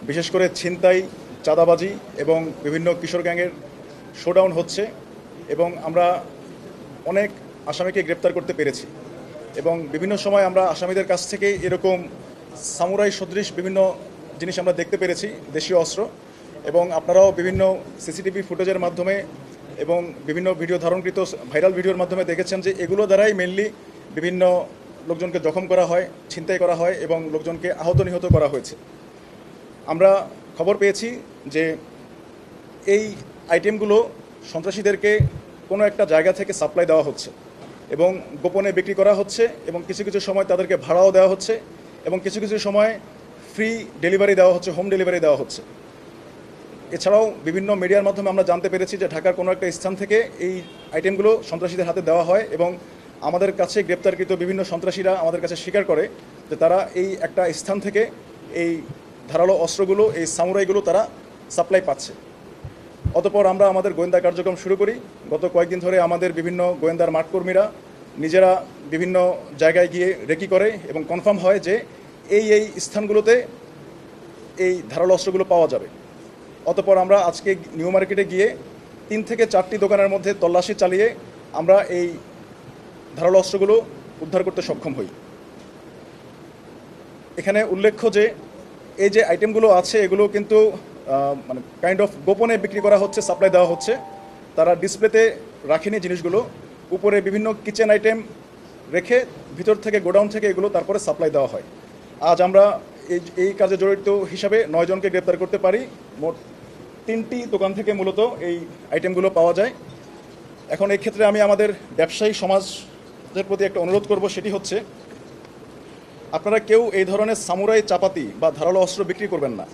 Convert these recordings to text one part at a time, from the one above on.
বিশেষ করে ছিনতাই, চাঁদাবাজি এবং বিভিন্ন কিশোর গ্যাংয়ের শোডাউন হচ্ছে এবং আমরা অনেক আসামিকে গ্রেপ্তার করতে পেরেছি এবং বিভিন্ন সময় আমরা আসামিদের কাছ থেকে এরকম সামুরাই সদৃশ বিভিন্ন জিনিস আমরা দেখতে পেরেছি, দেশীয় অস্ত্র। এবং আপনারাও বিভিন্ন সিসিটিভি ফুটেজের মাধ্যমে এবং বিভিন্ন ভিডিও ধারণকৃত ভাইরাল ভিডিওর মাধ্যমে দেখেছেন যে এগুলো দ্বারাই মেনলি বিভিন্ন লোকজনকে জখম করা হয়, ছিনতাই করা হয় এবং লোকজনকে আহত নিহত করা হয়েছে। আমরা খবর পেয়েছি যে এই আইটেমগুলো সন্ত্রাসীদেরকে কোনো একটা জায়গা থেকে সাপ্লাই দেওয়া হচ্ছে এবং গোপনে বিক্রি করা হচ্ছে এবং কিছু কিছু সময় তাদেরকে ভাড়াও দেওয়া হচ্ছে এবং কিছু কিছু সময় ফ্রি ডেলিভারি দেওয়া হচ্ছে, হোম ডেলিভারি দেওয়া হচ্ছে। এছাড়াও বিভিন্ন মিডিয়ার মাধ্যমে আমরা জানতে পেরেছি যে ঢাকার কোনো একটা স্থান থেকে এই আইটেমগুলো সন্ত্রাসীদের হাতে দেওয়া হয় এবং আমাদের কাছে গ্রেপ্তারকৃত বিভিন্ন সন্ত্রাসীরা আমাদের কাছে স্বীকার করে যে তারা এই একটা স্থান থেকে এই ধারালো অস্ত্রগুলো, এই সামুরাইগুলো তারা সাপ্লাই পাচ্ছে। অতঃপর আমরা আমাদের গোয়েন্দা কার্যক্রম শুরু করি। গত কয়েকদিন ধরে আমাদের বিভিন্ন গোয়েন্দার মাঠকর্মীরা নিজেরা বিভিন্ন জায়গায় গিয়ে রেকি করে এবং কনফার্ম হয় যে এই স্থানগুলোতে এই ধারালো অস্ত্রগুলো পাওয়া যাবে। অতঃপর আমরা আজকে নিউ মার্কেটে গিয়ে 3 থেকে 4টি দোকানের মধ্যে তল্লাশি চালিয়ে আমরা এই ধারালো অস্ত্রগুলো উদ্ধার করতে সক্ষম হই। এখানে উল্লেখ্য যে এই যে আইটেমগুলো আছে এগুলো কিন্তু মানে কাইন্ড অফ গোপনে বিক্রি করা হচ্ছে, সাপ্লাই দেওয়া হচ্ছে। তারা ডিসপ্লেতে রাখেনি জিনিসগুলো, উপরে বিভিন্ন কিচেন আইটেম রেখে ভিতর থেকে গোডাউন থেকে এগুলো তারপরে সাপ্লাই দেওয়া হয়। আজ আমরা এই কাজে জড়িত হিসাবে 9 জনকে গ্রেপ্তার করতে পারি। মোট 3টি দোকান থেকে মূলত এই আইটেমগুলো পাওয়া যায়। এখন এই ক্ষেত্রে আমি আমাদের ব্যবসায়ী সমাজের প্রতি একটা অনুরোধ করব, সেটি হচ্ছে আপনারা কেউ এই ধরনের সামুরাই চাপাতি বা ধারালো অস্ত্র বিক্রি করবেন না।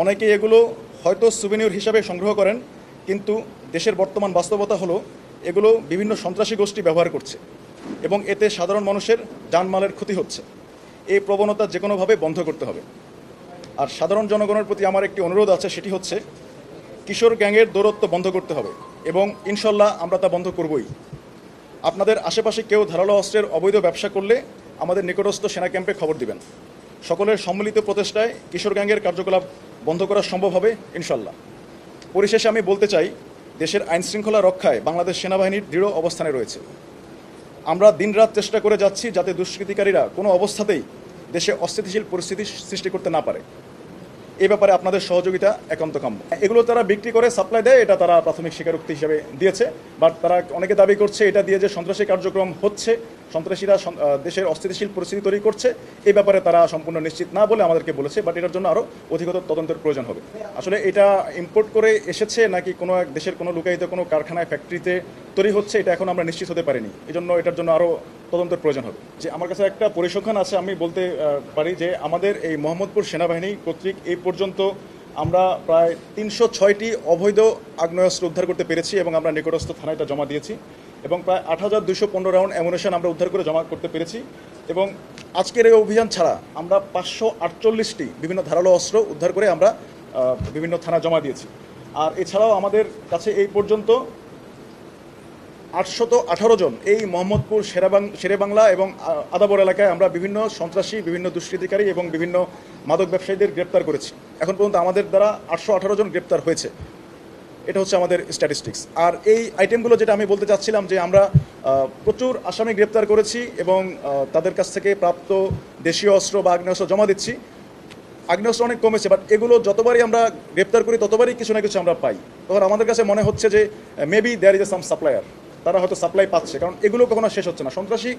অনেকে এগুলো হয়তো সুভেনিয়র হিসাবে সংগ্রহ করেন, কিন্তু দেশের বর্তমান বাস্তবতা হলো এগুলো বিভিন্ন সন্ত্রাসী গোষ্ঠী ব্যবহার করছে এবং এতে সাধারণ মানুষের জানমালের ক্ষতি হচ্ছে। এই প্রবণতা যে কোনোভাবে বন্ধ করতে হবে। আর সাধারণ জনগণের প্রতি আমার একটি অনুরোধ আছে, সেটি হচ্ছে কিশোর গ্যাংয়ের দৌরত্ব বন্ধ করতে হবে এবং ইনশাল্লাহ আমরা তা বন্ধ করবই। আপনাদের আশেপাশে কেউ ধারালো অস্ত্রের অবৈধ ব্যবসা করলে আমাদের নিকটস্থ সেনা ক্যাম্পে খবর দিবেন। সকলের সম্মিলিত প্রচেষ্টায় কিশোর গ্যাংয়ের কার্যকলাপ বন্ধ করা সম্ভব হবে ইনশাল্লাহ। পরিশেষে আমি বলতে চাই, দেশের আইনশৃঙ্খলা রক্ষায় বাংলাদেশ সেনাবাহিনীর দৃঢ় অবস্থানে রয়েছে। আমরা দিনরাত চেষ্টা করে যাচ্ছি যাতে দুষ্কৃতিকারীরা কোনো অবস্থাতেই দেশে অস্থিতিশীল পরিস্থিতি সৃষ্টি করতে না পারে। এই ব্যাপারে আপনাদের সহযোগিতা একান্ত কাম্য। এগুলো তারা বিক্রি করে সাপ্লাই দেয়, এটা তারা প্রাথমিক স্বীকারোক্তি হিসেবে দিয়েছে। বাট তারা অনেকে দাবি করছে এটা দিয়ে যে সন্ত্রাসী কার্যক্রম হচ্ছে, সন্ত্রাসীরা দেশের অস্থিতিশীল পরিস্থিতি তৈরি করছে, এই ব্যাপারে তারা সম্পূর্ণ নিশ্চিত না বলে আমাদেরকে বলেছে। বাট এটার জন্য আরও অধিকতর তদন্তের প্রয়োজন হবে। আসলে এটা ইম্পোর্ট করে এসেছে নাকি কোনো এক দেশের কোনো লুকায়িত কোনো কারখানায়, ফ্যাক্টরিতে তৈরি হচ্ছে, এটা এখন আমরা নিশ্চিত হতে পারিনি। এই জন্য এটার জন্য আরও তদন্তের প্রয়োজন হবে। যে আমার কাছে একটা পরিসংখ্যান আছে, আমি বলতে পারি যে আমাদের এই মোহাম্মদপুর সেনাবাহিনী কর্তৃক এই পর্যন্ত আমরা প্রায় 306টি অবৈধ আগ্নেয়াস্ত্র উদ্ধার করতে পেরেছি এবং আমরা নিকটস্থ থানায় এটা জমা দিয়েছি এবং প্রায় 8,215 রাউন্ড অ্যামুনেশন আমরা উদ্ধার করে জমা করতে পেরেছি। এবং আজকের এই অভিযান ছাড়া আমরা 548টি বিভিন্ন ধারালো অস্ত্র উদ্ধার করে আমরা বিভিন্ন থানা জমা দিয়েছি। আর এছাড়াও আমাদের কাছে এই পর্যন্ত 818 জন এই মোহাম্মদপুর শেরেবাংলা এবং আদাবর এলাকায় আমরা বিভিন্ন সন্ত্রাসী, বিভিন্ন দুষ্কৃতিকারী এবং বিভিন্ন মাদক ব্যবসায়ীদের গ্রেপ্তার করেছি। এখন পর্যন্ত আমাদের দ্বারা 818 জন গ্রেপ্তার হয়েছে। এটা হচ্ছে আমাদের স্ট্যাটিস্টিক্স। আর এই আইটেমগুলো যেটা আমি বলতে চাচ্ছিলাম যে আমরা প্রচুর আসামি গ্রেপ্তার করেছি এবং তাদের কাছ থেকে প্রাপ্ত দেশীয় অস্ত্র বা আগ্নেয়াস্ত্র জমা দিচ্ছি। আগ্নেয়াস্ত্র অনেক কমেছে, বাট এগুলো যতবারই আমরা গ্রেপ্তার করি ততবারই কিছু না কিছু আমরা পাই। তখন আমাদের কাছে মনে হচ্ছে যে maybe there is some supplier, তারা হয়তো সাপ্লাই পাচ্ছে, কারণ এগুলো কখনো শেষ হচ্ছে না। সন্ত্রাসী